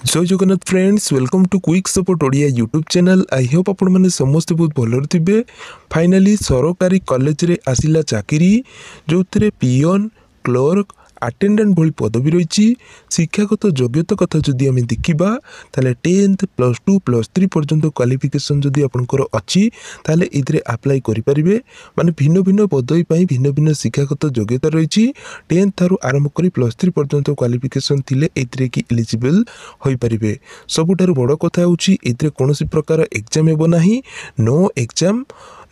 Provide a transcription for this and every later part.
जय Jagannath friends, welcome to quick support Odia YouTube channel. I hope आपण मैंने समस्ते बहुत भलर थे। फाइनाली सरकारी कॉलेज रे आसिला चाकरी जो पियन क्लर्क अटेंडेंट भली पदवी रही। शिक्षागत योग्यता कथा जदि आम देखा ताले 10th +2 +3 पर्यंत क्वालिफिकेशन जदि आपंकर अच्छी ताले इधरे अप्लाई करें। माने भिन्न भिन्न पदवी भिन्न भिन्न शिक्षागत योग्यता रही। 10th थारू आरंभ कर +3 पर्यंत क्वालिफिकेशन थिले एथिरे कि एलिजिबल होई परिबे। सबुठारु बड़ कथा होउची एथिरे कोनोसी प्रकार एग्जाम हेबो नाही। नो एग्जाम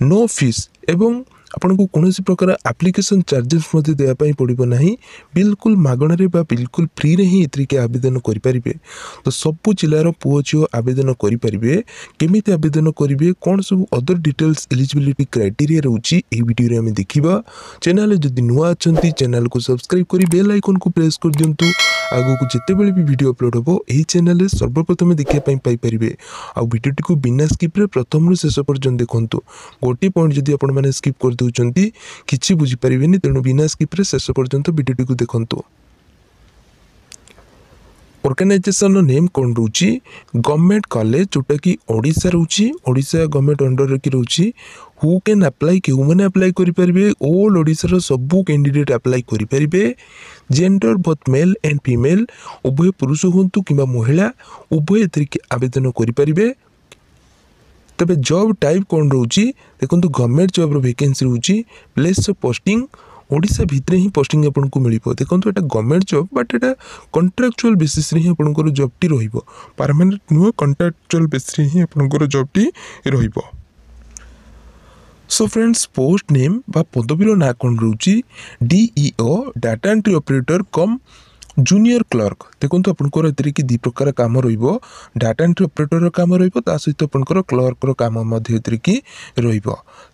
नो फीस एवं आपन को कौन प्रकार एप्लिकेशन चार्जेस देवाई पड़ो ना। बिल्कुल मागणारे बिल्कुल फ्री रे ही एथरिके आवेदन करेंगे। तो सबू जिलार पुओ झील आवेदन करेंगे। केमी आवेदन करेंगे कौन सब अदर डिटेल्स एलिजिबिलिटी क्राइटेरिया रोचे ये वीडियो में देखा। चैनल जदि नुआ अच्छा चैनल को सब्सक्राइब कर बेल आइकन को प्रेस कर दिंतु। आगो को जिते बड़े भी वीडियो अपलोड हो यही चैनल सर्वप्रथम देखापी पाइपर। आउ वीडियोटी को बिना स्किप रे प्रथम रु शेष पर्यंत देखूँ। गोटे पॉइंट जदि आपण मैंने स्किप कर दूसरी किसी बुझीपारे तेणु बिना स्किप रे शेष पर्यंत वीडियोटी को देखूँ। ऑर्गेनाइजेशन नेम कौन रोची गवर्नमेंट कॉलेज जोटा कि ओडिशा रोची। ओडिशा गवर्नमेंट अंडर की रोची। हु कैन अप्लाई के मैंने अप्लाई करेंगे। ऑल ओडिशा सबू कैंडिडेट अप्लाई करेंगे। Gender both male and female उभय पुरुष हूँ कि महिला उभय एथरिके आवेदन करेंगे। तबे जॉब टाइप कौन रोची देखो गवर्नमेंट जॉब वैकेंसी रोची। प्लेस ऑफ पोस्टिंग ओडिशा भितर ही पोस्टिंग आपन को मिल। देखो ये गवर्नमेंट जॉब बट ये कॉन्ट्रैक्चुअल बेसिस रे ही आपन जॉब टी रहिबो। परमानेंट नुह कॉन्ट्रैक्चुअल बेसिस रे ही आपन जॉब टी रहिबो। सो फ्रेंड्स पोस्ट नेम बा पदवीर ना कौन रोची DEO data entry operator cum junior clerk. देखो आपंकर ए कि दी प्रकार कम डाटा एंट्री ऑपरेटर काम सहित आपंकर क्लर्क काम कि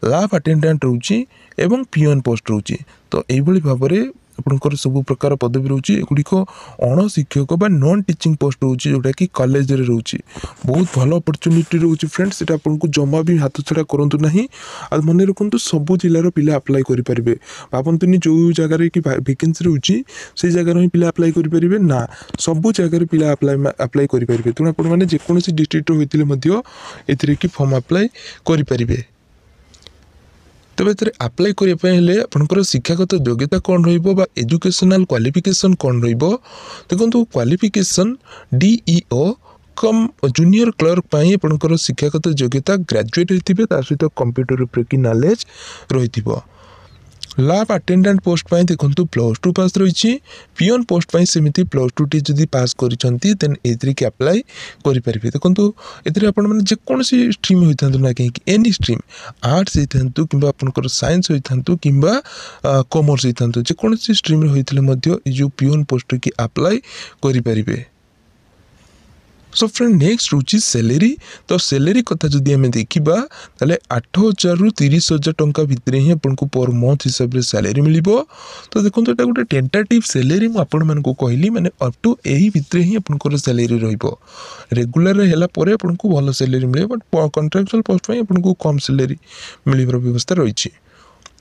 लैब अटेंडेंट रोची एवं पियन पोस्ट रोची। तो यही भाव में आपंकर सब प्रकार पदवी रोची। एगुड़िक अण शिक्षक बा नॉन टीचिंग पोस्ट रोची जोटा कि कॉलेज रे रोची। बहुत भल अपॉर्चुनिटी रोची फ्रेंड्स। ये आपको जमा भी हाथ छड़ा करूँ ना। आज मन रखु सबू जिलार पिला अप्लाई करेंगे। भावतुनि जो जगार कि वैकेंसी रोची से जगार ही पिला अप्लाई करेंगे ना। सबू जगार पिला अप्लाई करेंगे। तेणु आपने जेकोसी डिस्ट्रिक्ट होते कि फॉर्म अप्लाई करेंगे। तबे तेरे अप्लाई करने आपंकर शिक्षागत योग्यता कौन रहा एजुकेशनल क्वालिफिकेशन कौन रहा। देखो क्वालिफिकेशन डीईओ कम जूनियर क्लर्क आपंकर शिक्षागत योग्यता ग्रेजुएट होते सहित कंप्यूटर उपर कि नॉलेज रही। लैब अटेंडेंट पोस्ट देखो +2 पास रही। पियन पोस्ट सेमती +2 टी जदि पास करिसेंती देन एथरिके अप्लाई करेंगे। देखो ये आपने जेकोसी स्ट्रीम होता ना कहीं एनी स्ट्रीम आर्ट्स होता कि आपंकर साइंस होता कि कॉमर्स होता जेकोसी स्ट्रीम होते जो पियन पोस्ट की अप्लाई करेंगे। सो फ्रेंड नेक्स्ट रोची सैलरी। तो सैलरी कथा जदि आम देखा ताले 8,000 रु 30,000 टंका भितर ही आपको पर मंथ हिसाब से सैलरी मिल। तो देखो ये गोटे टेंटेटिव सैलरी मुझे कहली माने अप टू यही भितर ही आपंकर सैलरी रेगुलर है आपको भल सैलरी मिले। बट कॉन्ट्रैक्चुअल पोस्ट आपको कम सैलरी मिलवर व्यवस्था रही।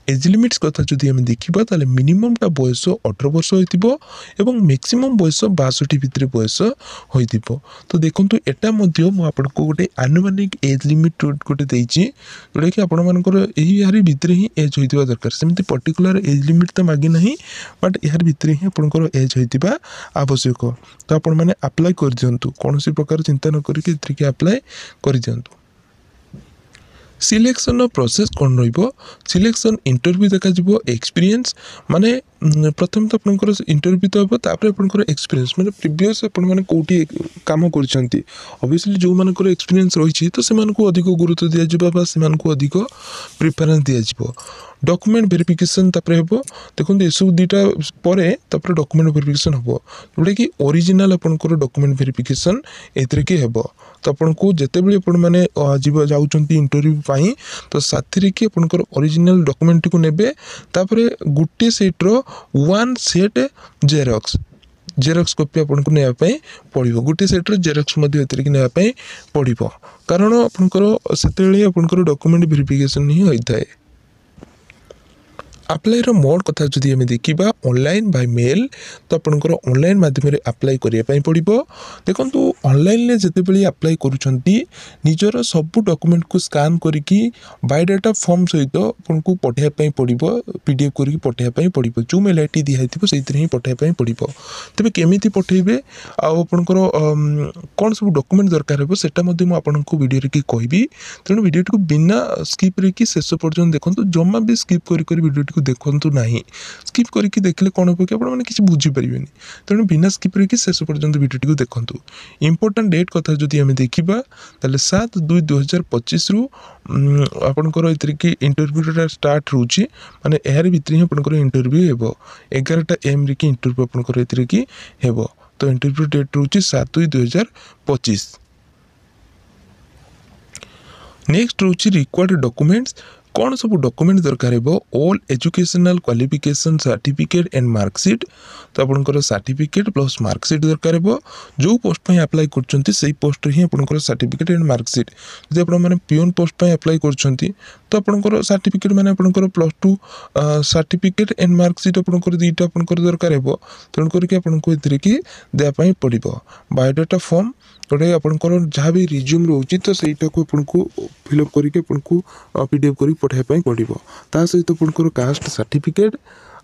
एज लिमिट्स कथा जदि आम देखा ताले मिनिमम टा बयस 18 वर्ष हो मैक्सिमम बयस 62 भितर बयस हो। तो देखो यहाँ आपको गोटे आनुमानिक एज लिमिट गोटे देती जोटा कि आपर यार भितर ही एज होता दरकार। सेमती पर्टिकुलर एज लिमिट तो मागी ना बट यार भितर ही आपंकर एज होता आवश्यक। तो आपण मैंने अप्लाई कर दिंतु कौन प्रकार चिंता न करके अप्लाई कर दिंतु। सिलेक्शन प्रोसेस कौन रिलेक्शन इंटरव्यू देखा एक्सपीरियंस माने प्रथम तो आपंकर इंटरव्यू तो हम आपंकर एक्सपीरियंस माने प्रीवियस आपने कौटी काम कर ऑब्वियसली जो मानकर एक्सपीरियंस रही तो से अधिक गुरुत्व दिज्व से अधिक प्रिफरेंस दिज्व। डॉक्यूमेंट वेरिफिकेशन हम देखो ये सब दुईटा पर डॉक्यूमेंट वेरिफिकेशन हम जोटा कि ओरिजिनल आपंकर डॉक्यूमेंट वेरिफिकेशन एथरिके हेब। तो आपको जिते बड़े मैंने जाऊँच इंटरव्यू तो साथी कि आपंकर ओरिजिनल डॉक्यूमेंट को नेबे। तापर गोटे सेट्र 1 सेट जेरक्स कॉपी आपको नापी पड़ो। गोटे सेट्र जेरक्स नापी पड़ो कारण आपंकर से आपंकर डॉक्यूमेंट वेरिफिकेशन ही होता है। आप्लायर मोड कथा जदि आम देखा ऑनलाइन बाय मेल तो आपंकर ऑनलाइन माध्यम अप्लाई करने पड़ो। देखो ऑनलाइन जितेबाला अप्लाई कर सबू डॉक्यूमेंट को स्कान करके बायोडाटा फॉर्म सहित आपको पठाइबा पड़ो पीडीएफ करके पठाइबा पड़ो जो मेल आईडी दिखाई से ही पठाइबा पड़ो। तेज केमी पठेबे आपंकर कौन सब डॉक्यूमेंट दरकार हो सेटा आपको वीडियो की कहबी। तेणु वीडियो को बिना स्किप रे शेष पर्यटन देखो जमा भी स्किप कर वीडियो को देखु ना स्किप करके देखले कौन हो कि आपने बुझीपारे। तेणु बिना स्किप रे शेष पर्यटन वीडियो को देखूँ। इंपोर्टां डेट कथा जदि आम देखा 7/2/2025 रु आपंकर ये इंटरव्यूटा स्टार्ट रोचे माने यार भितर ही आपंकर इंटरव्यू हो 11टा AM रे इंटरव्यू आपंकर ये हेब। तो इंटरव्यू डेट रोचे 7/2/2025। नेक्स्ट रोचे रिक्वायर्ड डॉक्यूमेंट्स कौन सब डॉक्यूमेंट दरकार हो all educational qualification certificate and marksheet. तो आपंकर सर्टिफिकेट प्लस मार्कशीट दरकार हो जो पोस्ट पे अप्लाई कर पोस्ट ही आपंकर सर्टिफिकेट एंड मार्कशीट। जब आप पियोन पोस्ट पे अप्लाई कर तो आपंकर सर्टिफिकेट माने आपंकर +2 सर्टिफिकेट एंड मार्कशीट आपंकर दुईटा आपंकर दरकार हो। तेणु करके आपको ये देवाई पड़ो बायोडाटा फॉर्म जोटा आपंकर जहाँ भी रिज्यूम रोचे तो सहीटा को आपको फिलअप करके पीडीएफ कर पठाइबा पड़ो। ता सहित आपंकर कास्ट सर्टिफिकेट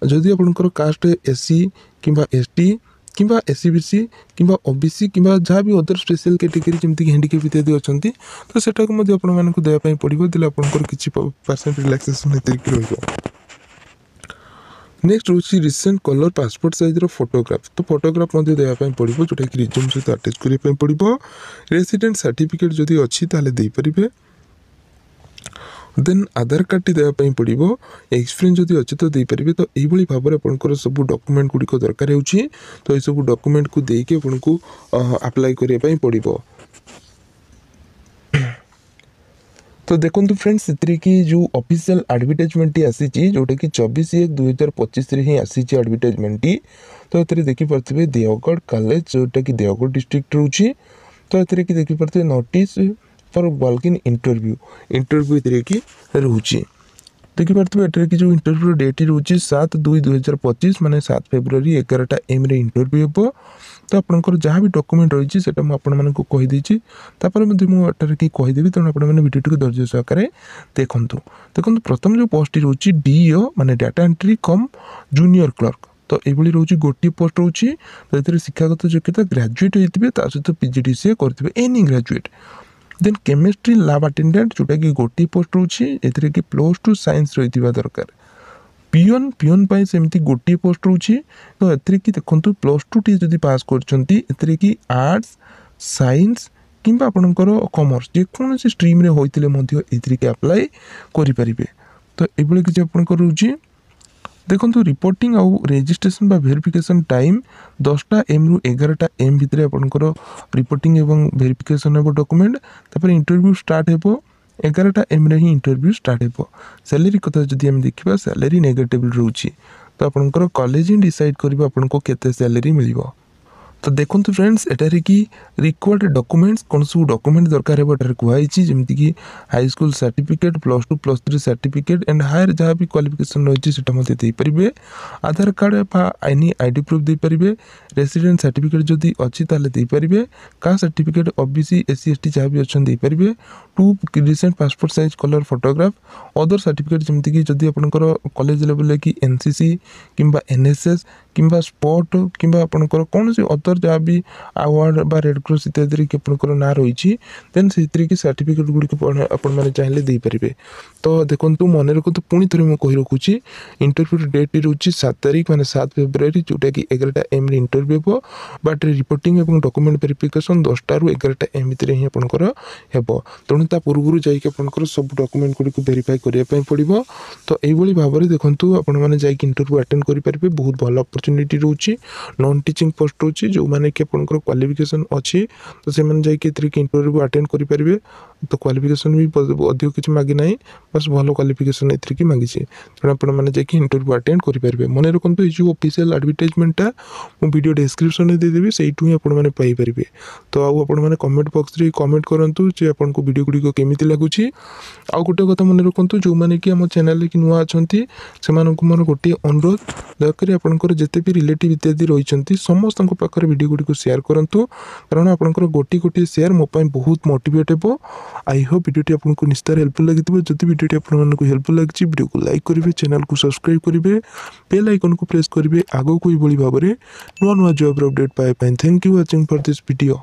जदि आपंकर कास्ट एससी किंबा एसटी किंबा एससीबीसी किंबा ओबीसी किंबा जहाँ भी अदर स्पेशल कैटेगरी जमीक हैंडिकैप इत्यादि अच्छा तो सेटा को देवाई पड़ो देले आपंकर किछि % रिलैक्सेशन रहिबो। नेक्स्ट रोची recent colour passport size photograph. तो फोटोग्राफ देवाई पड़ो जोटा कि रिज्यूम सहित अटैच करने पड़ो। रेसिडेंट सर्टिफिकेट जदि अच्छी ताले दे परिबे। देन आधार कार्ड टी देवाई पड़ो। एक्सपीरियंस जदि अच्छी तो देपारे। तो यही भाव में आपंकर सब डॉक्यूमेंट गुड़िक दरकार हो तो ये सब डॉक्यूमेंट को देके आपको अप्लाई करने पड़ो। तो देखो फ्रेंड्स से कि जो ऑफिशियल एडवर्टाइजमेंट आसी जोटा कि 24/1/2025 ही आसी एडवर्टाइजमेंट। तो ये देखिपे देवगढ़ कॉलेज जोटा कि देवगढ़ डिस्ट्रिक्ट रोचे। तो ये देखिपे notice for walk in interview की रोचे। देखिपे एटर कि जो इंटरव्यू डेट रोचे 7/2/2025 माने 7 फेब्रुआरी 11टा AM रे इंटरव्यू हो। तो आपंकर जहाँ भी डॉक्यूमेंट रही है मुझे कहीदे मुझे कि कहीदेवी। तेणु आपने वीडियो को धैर्य सहकार देखूँ। देखो प्रथम जो पोस्ट रोचे DO माने डाटा एंट्री कम जूनियर क्लर्क। तो ये रोचे गोटे पोस्ट रोचे। तो ये शिक्षागत योग्यता ग्रेजुएट होते सहित PGDCA करते any graduate. Then chemistry lab attendant जोटा कि गोटे पोस्ट रोचे ये कि +2 साइंस रही दरकार। पियोन सेमती गोटे पोस्ट रोचे। तो ये देखो +2 टी जदि पास कर आर्ट्स साइंस किंबा आपंकर कॉमर्स जेकोसी स्ट्रीम रे होते ये अप्लाई करें। तो ये किसी आपंकर रोचे। देखो रिपोर्टिंग आउ रेजिस्ट्रेशन बा वेरिफिकेशन टाइम 10टा AM रु 11टा AM भितर आपंकर रिपोर्टिंग एवं वेरिफिकेशन हो डॉक्यूमेंट। तापर इंटरव्यू स्टार्ट हो 11टा AM रे ही इंटरव्यू स्टार्ट हो। सैलरी कथा जदि हम देखा सैलरी नेगेटिव रोचे। तो आपंकर कॉलेज ही डिसाइड कर आपको केते सैलरी मिलिबो। तो देखो फ्रेंड्स एटारे कि रिक्वायर्ड डॉक्यूमेंट्स कौन सब डॉक्यूमेंट दरकार है कहुई जमीक कि high school certificate +2 +3 certificate and higher जहाँ भी क्वालिफिकेशन रही है Aadhaar card any ID proof दे पारे। रेसिडेंट सर्टिफिकेट जदि अच्छी दे पारे। Caste certificate OBC SC ST जहाँ भी अच्छा दे पारे। 2 recent passport size colour photograph. Other certificate जमीक जदि आपंकर कॉलेज लेवल कि NCC किंबा NSS किंबा स्पोर्ट किंबा आपंकर कौन सी अदर जहाँ भी अवार्ड बा रेड क्रॉस इत्यादि कि आपंकर ना रही देन से कि सर्टिफिकेट गुड़िक आपने चाहिए दे पारे। तो देखो मन रखु पुणी थे मुझे कही रखुच्छी इंटरव्यू डेट रोचे 7 तारीख माने 7 फेब्रुआरी जोटा कि 11टा AM रे इंटरव्यू हो। बट रिपोर्टिंग और डॉक्यूमेंट वेरिफिकेशन 10टा रु 11टा AM भितर ही आपंकर हेबो। तेणु ता पूर्व जाइए आपंकर सब डॉक्यूमेंट गुड़िक वेरीफाई करने पड़ो। तो यही भाव में देखो आपने इंटरव्यू अटेंड करेंगे बहुत भल अपॉर्चुनिटी रोचे नॉन टीचिंग पोस्ट रोचे जो माने कि आपनकर क्वालिफिकेशन अच्छी तो से मन जाई के इंटरव्यू अटेंड करि परिबे तो क्वालिफिकेशन भी अधिक किसी मागी ना बस भल क्वालिफिकेशन एथि मांगी तेणु आपण मैंने जाकि इंटरव्यू अटेंड करेंगे मन रखु ये ऑफिशियल एडवर्टाइजमेंटा मु वीडियो डिस्क्रिप्शन में देदेवी से मैंने पाइपर तो आपने कमेंट बॉक्स रे कमेंट करूँ जे आपको वीडियो गुड़िक केमी लगुच आउ गोटे कथा मन रखु जो मैंने कि आम चैनल कि नुआ अच्छा से मोर गोटे अनुरोध दयाकोरी आपंकर जिते भी रिलेटिव इत्यादि रही समस्त पाखे वीडियो गुड़िक शेयर करूँ कारण आपंकर गोटे गोटे शेयर मोपाई बहुत मोटिवेट हो आई होप वीडियो आपको निश्चय हेल्पफुल लगी जब वीडियो आपको हेल्पफुल लगी वीडियो को लाइक करेंगे चैनल को सब्सक्राइब करेंगे बेल आइकन को प्रेस करेंगे आगो कोई भाव में नुआ नुआ जॉब अपडेट पाए thank you watching for this video.